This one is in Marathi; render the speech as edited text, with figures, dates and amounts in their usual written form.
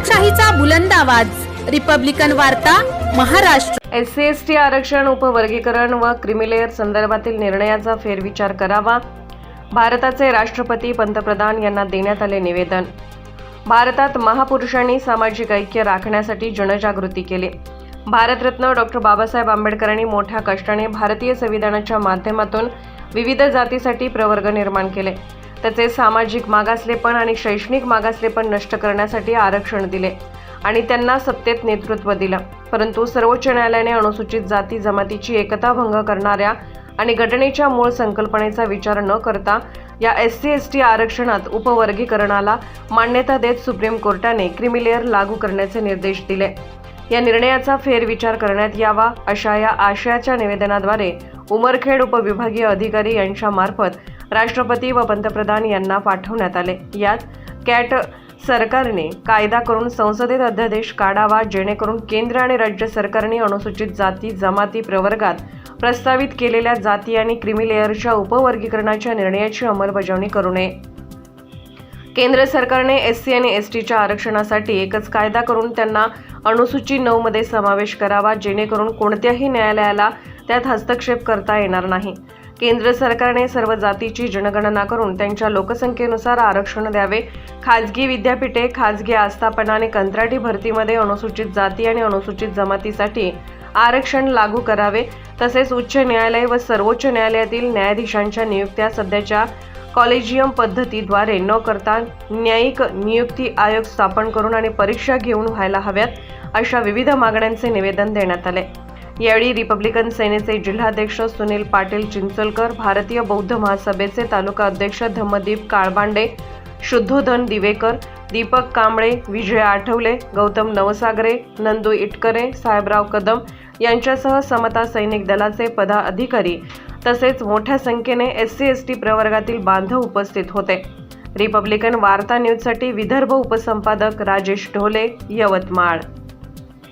लोकशाहीचा बुलंद आवाज, रिपब्लिकन वार्ता, महाराष्ट्र। SC/ST आरक्षण, उपवर्गीकरण व क्रिमिलेअर संदर्भातील निर्णयाचा फेरविचार करावा। भारताचे राष्ट्रपती पंतप्रधान यांना देण्यात आले निवेदन। भारतात महापुरुषांनी सामाजिक ऐक्य राखण्यासाठी जनजागृती केली। भारतरत्न डॉ. बाबासाहेब आंबेडकरांनी मोठ्या कष्टाने भारतीय संविधानाच्या माध्यमातून विविध जातीसाठी प्रवर्ग निर्माण केले। त्याचे सामाजिक मागासलेपण आणि शैक्षणिक मागासलेपण नष्ट करण्यासाठी आरक्षण दिले आणि त्यांना सत्तेत नेतृत्व दिलं। परंतु सर्वोच्च न्यायालयाने अनुसूचित जाती जमातीची एकता भंग करणाऱ्या आणि घटनेच्या मूळ संकल्पनेचा विचार न करता या SC/ST आरक्षणात उपवर्गीकरणाला मान्यता देत सुप्रीम कोर्टाने क्रिमिलेअर लागू करण्याचे निर्देश दिले। या निर्णयाचा फेरविचार करण्यात यावा अशा या आशयाच्या निवेदनाद्वारे उमरखेड उपविभागीय अधिकारी यांच्या मार्फत राष्ट्रपती व पंतप्रधान यांना पाठवण्यात आले। यात कॅट सरकारने कायदा करून संसदेत अध्यादेश काढावा, जेणेकरून केंद्र आणि राज्य सरकारने अनुसूचित जाती जमाती प्रवर्गात प्रस्तावित केलेल्या जाती आणि क्रिमिलेअरच्या उपवर्गीकरणाच्या निर्णयाची अंमलबजावणी करू नये। केंद्र सरकारने SC आणि STच्या आरक्षणासाठी एकच कायदा करून त्यांना अनुसूची 9 मध्ये समावेश करावा, जेणेकरून कोणत्याही न्यायालयाला त्यात हस्तक्षेप करता येणार नाही। केंद्र सरकारने सर्व जातीची जनगणना करून त्यांच्या लोकसंख्येनुसार आरक्षण द्यावे। खाजगी विद्यापीठे, खाजगी आस्थापना आणि कंत्राटी भरतीमध्ये अनुसूचित जाती आणि अनुसूचित जमातीसाठी आरक्षण लागू करावे। तसेच उच्च न्यायालय व सर्वोच्च न्यायालयातील न्यायाधीशांच्या नियुक्त्या सध्याच्या कॉलेजियम पद्धतीद्वारे न करता न्यायिक नियुक्ती आयोग स्थापन करून आणि परीक्षा घेऊन व्हायला हव्यात, अशा विविध मागण्यांचे निवेदन देण्यात आले। यावेळी रिपब्लिकन सेनेचे जिल्हाध्यक्ष सुनील पाटील चिंचोलकर, भारतीय बौद्ध महासभेचे तालुका अध्यक्ष धम्मदीप काळबांडे, शुद्धोधन दिवेकर, दीपक कांबळे, विजय आठवले, गौतम नवसागरे, नंदू इटकरे, साहेबराव कदम यांच्यासह समता सैनिक दलाचे पदाधिकारी तसेच मोठ्या संख्येने SC/ST प्रवर्गातील बांधव उपस्थित होते। रिपब्लिकन वार्ता न्यूजसाठी विदर्भ उपसंपादक राजेश ढोले, यवतमाळ।